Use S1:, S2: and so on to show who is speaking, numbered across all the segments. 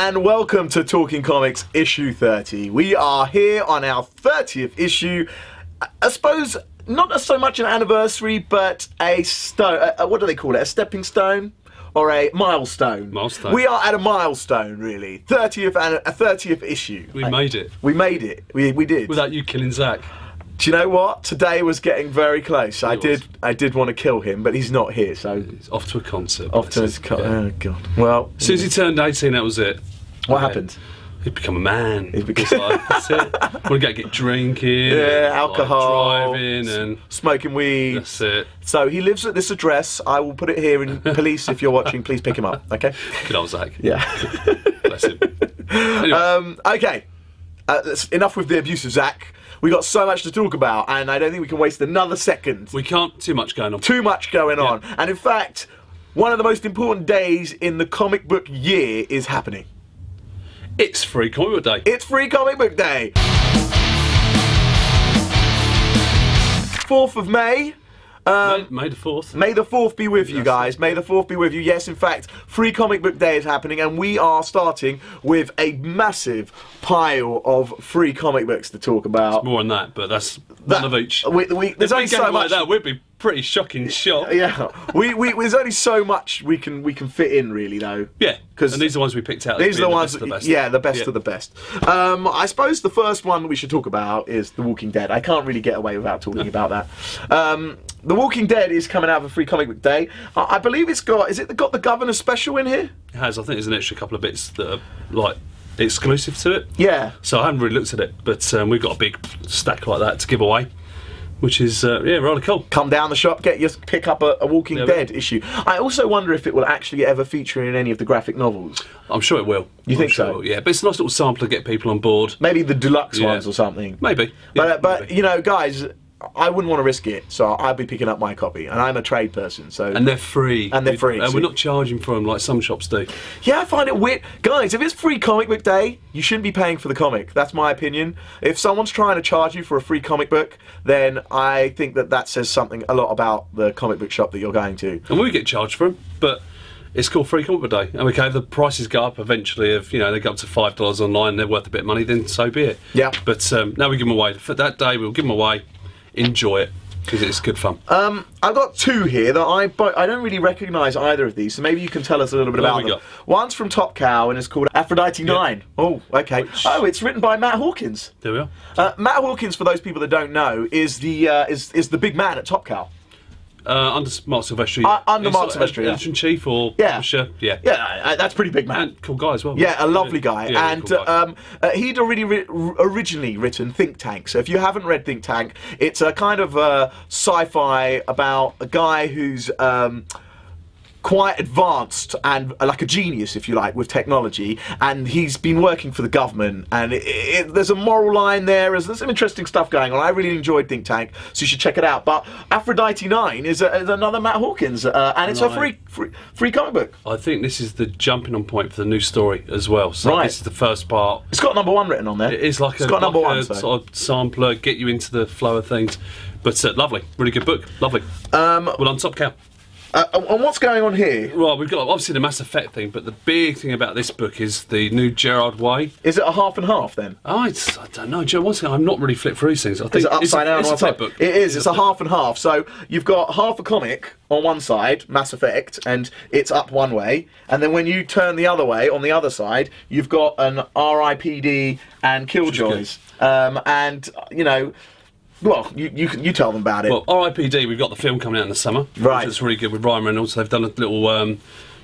S1: and welcome to Talking Comics issue 30. We are here on our 30th issue. I suppose not so much an anniversary, but a stone. What do they call it? A stepping stone or a milestone?
S2: Milestone.
S1: We are at a milestone, really. 30th and a 30th issue.
S2: We made it.
S1: We made it. We did.
S2: Without you killing Zach.
S1: Do you know what? Today was getting very close. I did want to kill him, but he's not here, so
S2: He's off to a concert.
S1: off to his oh god. Well,
S2: As soon as he turned 18, that was it.
S1: what happened?
S2: He'd become a man.
S1: He'd become-
S2: It's like, that's it. Want to get drinking.
S1: Yeah,
S2: and,
S1: alcohol,
S2: like, driving, and
S1: smoking weed.
S2: that's it.
S1: So he lives at this address. I will put it here in police. If you're watching, please pick him up. Okay.
S2: Good old Zach.
S1: Yeah.
S2: Bless him. Anyway,
S1: Okay. That's enough with the abuse of Zach. We got so much to talk about, and I don't think we can waste another second.
S2: we can't. Too much going on.
S1: Too much going on, and in fact, one of the most important days in the comic book year is happening.
S2: It's Free Comic Book Day.
S1: It's Free Comic Book Day. 4th of May.
S2: May the 4th.
S1: May the 4th be with you guys. May the 4th be with you. Yes, in fact, Free Comic Book Day is happening, and we are starting with a massive pile of free comic books to talk about.
S2: More than that, but that's one of each.
S1: There's only so much.
S2: Like that, we'd be pretty shocking shocked.
S1: Yeah, there's only so much we can fit in, really, though.
S2: Yeah,
S1: 'Cause
S2: and these are the ones we picked out.
S1: These are the ones,
S2: the best.
S1: yeah, the best of the best. I suppose the first one we should talk about is The Walking Dead. I can't really get away without talking about that. The Walking Dead is coming out for Free Comic Book Day. I believe it's got, got the Governor Special in here?
S2: It has. I think there's an extra couple of bits that are like exclusive to it.
S1: Yeah.
S2: So I haven't really looked at it, but we've got a big stack like that to give away, which is yeah, rather cool.
S1: Come down the shop, pick up a Walking Dead issue. I also wonder if it will actually ever feature in any of the graphic novels.
S2: I'm sure it will.
S1: You think
S2: sure
S1: so?
S2: It will, yeah, but it's a nice little sample to get people on board.
S1: Maybe the deluxe ones or something.
S2: Maybe.
S1: But
S2: maybe.
S1: you know, guys, I wouldn't want to risk it, so I'd be picking up my copy, and I'm a trade person, so...
S2: And they're free.
S1: And they're free.
S2: And we're not charging for them like some shops do.
S1: Yeah, I find it weird. Guys, if it's Free Comic Book Day, you shouldn't be paying for the comic. That's my opinion. If someone's trying to charge you for a free comic book, then I think that says something a lot about the comic book shop that you're going to.
S2: And we get charged for them, but it's called Free Comic Book Day. And okay, if the prices go up eventually, if you know they go up to $5 online, they're worth a bit of money, then so be it.
S1: Yeah.
S2: But now we give them away. For that day, we'll give them away. Enjoy it. Because it's good fun.
S1: I've got two here that I don't really recognise either of these, so maybe you can tell us a little bit about them. One's from Top Cow and it's called Aphrodite 9. Oh, okay. Oh, it's written by Matt Hawkins.
S2: There we are.
S1: Matt Hawkins, for those people that don't know, is the big man at Top Cow.
S2: Under Mark Silvestri.
S1: Under Mark Silvestri,
S2: editor-in-chief or publisher. Yeah.
S1: Yeah, that's pretty big man.
S2: And cool guy as well.
S1: Yeah, a lovely guy.
S2: Yeah,
S1: and
S2: cool guy.
S1: He'd already originally written Think Tank. So if you haven't read Think Tank, it's a kind of sci-fi about a guy who's quite advanced and like a genius, if you like, with technology, and he's been working for the government, and there's a moral line there's some interesting stuff going on. I really enjoyed Think Tank, so you should check it out. But Aphrodite 9 is another Matt Hawkins, and it's a free comic book.
S2: I think this is the jumping on point for the new story as well. So this is the first part.
S1: It's got #1 written on there.
S2: It is like
S1: it's got #1
S2: sort of sampler, get you into the flow of things. But lovely, really good book, lovely. Well on Top Cow.
S1: And what's going on here?
S2: Well, we've got obviously the Mass Effect thing, but the big thing about this book is the new Gerard Way.
S1: Is it a half and half then?
S2: Oh, I don't know, Joe. Once again, I'm not really flipped through these things. I think
S1: is it upside down on one side?
S2: Book.
S1: It is. It's a half and half. So you've got half a comic on one side, Mass Effect, and it's up one way, and then when you turn the other way, on the other side, you've got an R.I.P.D. and Killjoys, and you know. Well, you tell them about it.
S2: Well, R.I.P.D. We've got the film coming out in the summer.
S1: Right.
S2: It's really good with Ryan Reynolds. They've done a little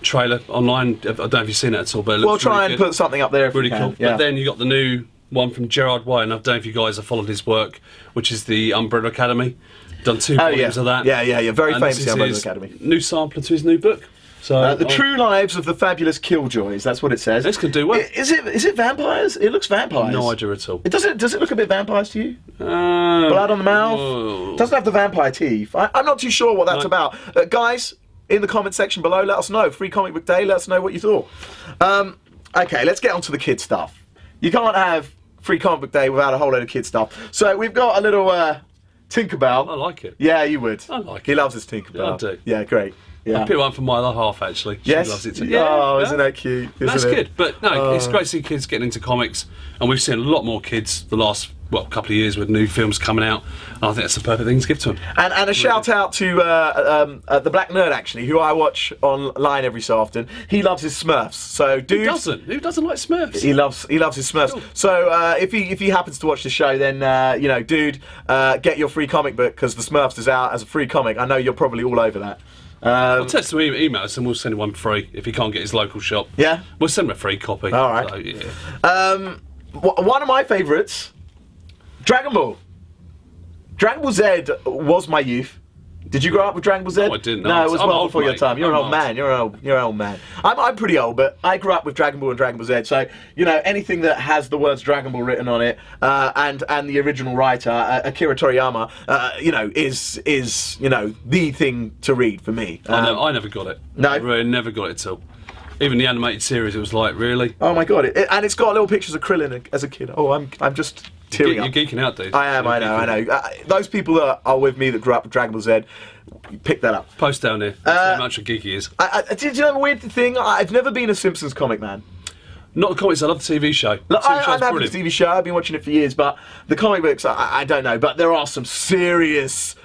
S2: trailer online. I don't know if you've seen it at all, but it looks
S1: we'll try
S2: really
S1: and
S2: good.
S1: put something up there if
S2: really
S1: we can.
S2: Cool.
S1: Yeah.
S2: But then you got the new one from Gerard Way, and I don't know if you guys have followed his work, which is the Umbrella Academy. Done 2 volumes of that.
S1: Yeah. Very
S2: and
S1: famous, the Umbrella Academy.
S2: New sampler to his new book. So
S1: the True Lives of the Fabulous Killjoys. That's what it says.
S2: This could do well.
S1: Is it vampires? It looks vampires.
S2: No idea at all.
S1: Does it look a bit vampires to you? Blood on the mouth.
S2: Whoa.
S1: Doesn't have the vampire teeth. I'm not too sure what that's about. Guys, in the comment section below, let us know. Free Comic Book Day. Let us know what you thought. Okay, let's get on to the kid stuff. You can't have Free Comic Book Day without a whole load of kid stuff. So we've got a little Tinkerbell.
S2: I like it.
S1: Yeah, you would.
S2: I like it.
S1: He loves his Tinkerbell.
S2: Yeah, I do.
S1: Yeah, great. Yeah.
S2: I picked one for my other half actually.
S1: Yes.
S2: She loves it too.
S1: Oh, isn't that cute?
S2: That's
S1: Isn't it?
S2: good. But no, it's great to see kids getting into comics, and we've seen a lot more kids the last couple of years with new films coming out. And I think that's the perfect thing to give to them.
S1: And a shout out to the Black Nerd actually, who I watch online every so often. He loves his Smurfs. So dude,
S2: Who doesn't like Smurfs?
S1: He loves his Smurfs. Cool. So if he happens to watch the show, then you know, dude, get your free comic book because the Smurfs is out as a free comic. I know you're probably all over that.
S2: I'll text him emails and we'll send him one free if he can't get his local shop.
S1: Yeah,
S2: we'll send him a free copy.
S1: All right.
S2: So, yeah.
S1: One of my favourites, Dragon Ball. Dragon Ball Z was my youth. Did you grow up with Dragon Ball Z?
S2: No, I didn't.
S1: No, it was well
S2: old,
S1: before your
S2: mate.
S1: time. You're an
S2: I'm
S1: old man. You're an old man. I'm pretty old, but I grew up with Dragon Ball and Dragon Ball Z. So you know, anything that has the words Dragon Ball written on it, and the original writer Akira Toriyama, you know, is you know the thing to read for me.
S2: I never got it.
S1: No,
S2: I really never got it at all. Even the animated series, it was like, really?
S1: Oh my god! And it's got little pictures of Krillin as a kid. Oh, I'm just tearing up.
S2: You're geeking out, dude.
S1: I am. I know. Those people that are with me that grew up with Dragon Ball Z, pick that up.
S2: Post down there. That's how much a geek he is.
S1: Did you know a weird thing? I've never been a Simpsons comic man.
S2: Not the comics. I love the TV show.
S1: I'm happy with the TV show. I've been watching it for years, but the comic books, I don't know. But there are some serious,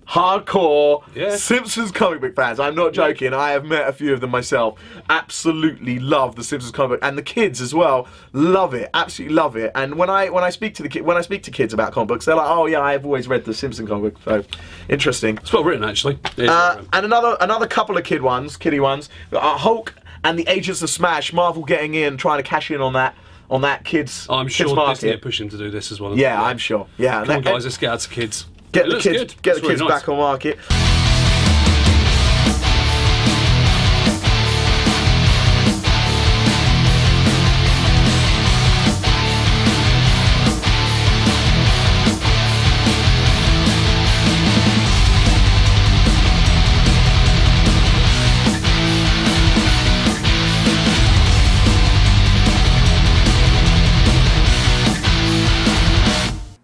S1: hardcore Simpsons comic book fans. I'm not joking. I have met a few of them myself. Absolutely love the Simpsons comic book, and the kids as well love it. Absolutely love it. And when I speak to kids about comic books, they're like, "Oh yeah, I've always read the Simpsons comic book." So interesting.
S2: It's well written, actually.
S1: And another couple of kiddie ones. Hulk and the Agents of Smash. Marvel getting in, trying to cash in on that kids.
S2: I'm sure
S1: kids market.
S2: Disney are pushing to do this as well.
S1: Yeah, I'm sure. Yeah,
S2: come on, guys, let's get out to kids.
S1: Get the kids back on market.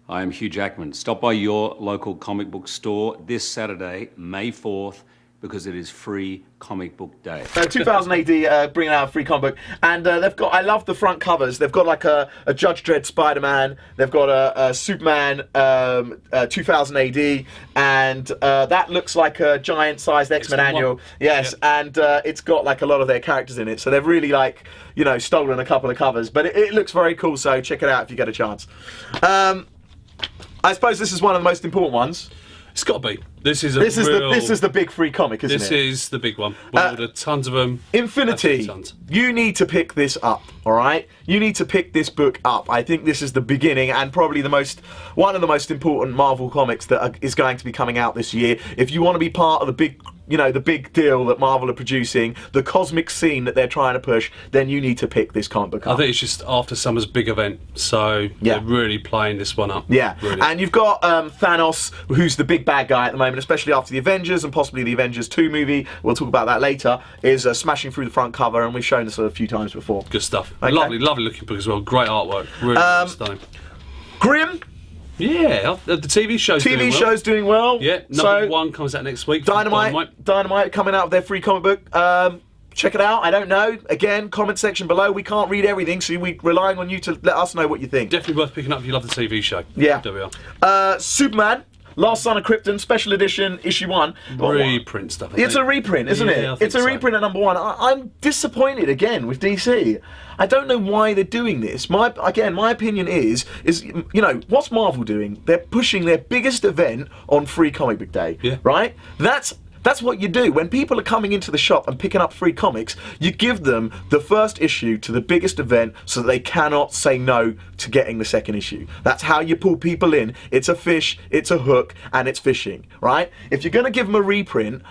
S3: I am Hugh Jackman. Stop by your local comic book store this Saturday, May 4th, because it is free comic book day.
S1: 2000 AD bringing out a free comic book, and they've got, I love the front covers. They've got like a Judge Dredd Spider-Man, they've got a Superman 2000 AD, and that looks like a giant-sized X-Men annual. Yes, and it's got like a lot of their characters in it, so they've really, like, you know, stolen a couple of covers, but it looks very cool, so check it out if you get a chance. I suppose this is one of the most important ones.
S2: It's got to be. This is
S1: the big free comic, isn't it?
S2: This is the big one. We ordered tons of them.
S1: Infinity. You need to pick this up, all right? You need to pick this book up. I think this is the beginning and probably one of the most important Marvel comics that is going to be coming out this year. If you want to be part of the big, you know, the big deal that Marvel are producing, the cosmic scene that they're trying to push, then you need to pick this comic book up.
S2: I think it's just after summer's big event, so they're really playing this one up.
S1: Yeah,
S2: really.
S1: And you've got Thanos, who's the big bad guy at the moment, especially after the Avengers and possibly the Avengers 2 movie. We'll talk about that later. Is smashing through the front cover, and we've shown this a few times before.
S2: Good stuff.
S1: Okay.
S2: Lovely looking book as well. Great artwork. Really stunning.
S1: Grimm.
S2: Yeah, the TV show's doing well.
S1: TV show's doing well.
S2: Yeah, number 1 comes out next week.
S1: Dynamite coming out with their free comic book. Check it out. I don't know. Again, comment section below. We can't read everything, so we're relying on you to let us know what you think.
S2: Definitely worth picking up if you love the TV show.
S1: Yeah.
S2: There we are.
S1: Superman. Last Son of Krypton, special edition, issue 1.
S2: Reprint stuff.
S1: It's a reprint, isn't it? It's a reprint at number 1. I'm disappointed again with DC. I don't know why they're doing this. My opinion is you know, what's Marvel doing? They're pushing their biggest event on free comic book day.
S2: Yeah.
S1: Right? That's what you do. When people are coming into the shop and picking up free comics, you give them the first issue to the biggest event so that they cannot say no to getting the second issue. That's how you pull people in. It's a fish, it's a hook, and it's fishing, right? If you're going to give them a reprint,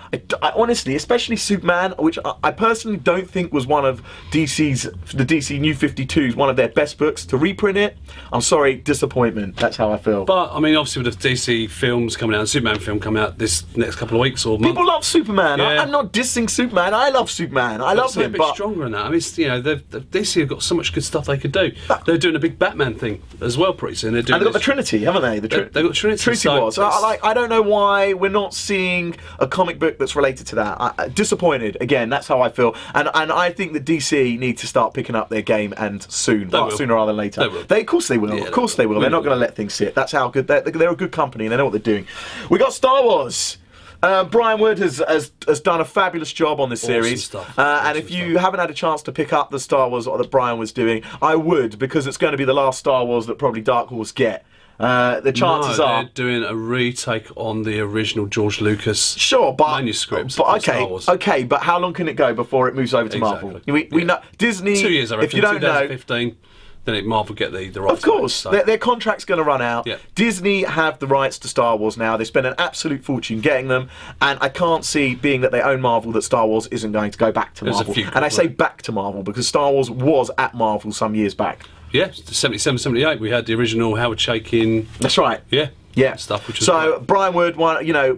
S1: I honestly, especially Superman, which I personally don't think was one of the DC New 52's, one of their best books, to reprint it, I'm sorry, disappointment. That's how I feel.
S2: But, I mean, obviously with the DC films coming out, Superman film coming out this next couple of weeks or months.
S1: people love Superman.
S2: Yeah.
S1: I'm not dissing Superman. I love Superman. I love
S2: They're
S1: him.
S2: a bit
S1: But
S2: stronger in that. I mean, you know, DC have got so much good stuff they could do. They're doing a big Batman thing as well pretty soon. They're doing
S1: and they've got the Trinity, haven't they?
S2: They've got Trinity.
S1: Trinity Wars. I don't know why we're not seeing a comic book that's related to that. Disappointed. Again, that's how I feel. And I think that DC need to start picking up their game, and soon, sooner rather than later. Of course they will.
S2: Yeah,
S1: of course they will. They're not going to let things sit. That's how good they're a good company, and they know what they're doing. We got Star Wars. Brian Wood has done a fabulous job on this series,
S2: stuff.
S1: And if you haven't had a chance to pick up the Star Wars that Brian was doing, I would, because it's going to be the last Star Wars that probably Dark Horse get. The chances are
S2: they're doing a retake on the original George Lucas manuscripts.
S1: But okay, but how long can it go before it moves over to Marvel? We know Disney.
S2: 2 years, I reckon.
S1: If you don't know,
S2: 2015. Then Marvel get the rights.
S1: Of course,
S2: so.
S1: their contract's going to run out.
S2: Yeah.
S1: Disney have the rights to Star Wars now. They spend an absolute fortune getting them, and I can't see, being that they own Marvel, that Star Wars isn't going to go back to Marvel. And I say back to Marvel because Star Wars was at Marvel some years back.
S2: Yeah, 77, 78. We had the original Howard Chaykin.
S1: That's right.
S2: Yeah. Stuff. Which was
S1: so Brian Wood,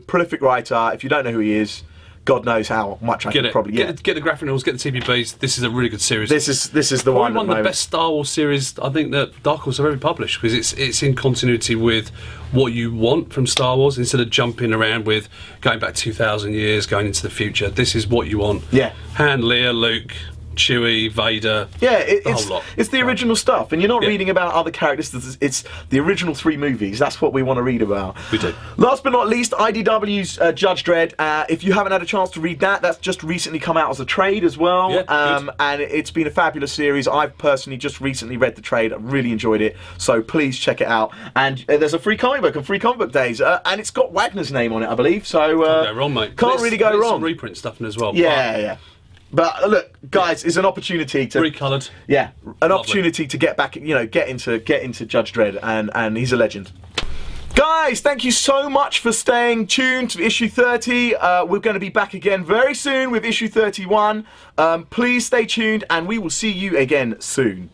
S1: prolific writer. If you don't know who he is, God knows how much I can probably
S2: get the graphic novels, get the TPBs. This is a really good series.
S1: This is the one
S2: of the best Star Wars series I think that Dark Horse have ever published, because it's in continuity with what you want from Star Wars, instead of jumping around with going back 2,000 years, going into the future. This is what you want.
S1: Yeah.
S2: Han, Leia, Luke, Chewie, Vader.
S1: Yeah,
S2: it's
S1: the original stuff, and you're not reading about other characters. It's the original 3 movies. That's what we want to read about.
S2: We do.
S1: Last but not least, IDW's Judge Dredd. If you haven't had a chance to read that, that's just recently come out as a trade as well.
S2: Yeah,
S1: and it's been a fabulous series. I've personally just recently read the trade. I really enjoyed it. So please check it out. And there's a free comic book on Free Comic Book Days, and it's got Wagner's name on it, I believe. So
S2: can't go wrong, mate.
S1: Can't really go wrong.
S2: Some reprint stuff in as well.
S1: Yeah. But look, guys, it's an opportunity to
S2: recoloured.
S1: Yeah, opportunity to get back, get into Judge Dredd, and he's a legend. Guys, thank you so much for staying tuned to issue 30. We're going to be back again very soon with issue 31. Please stay tuned, and we will see you again soon.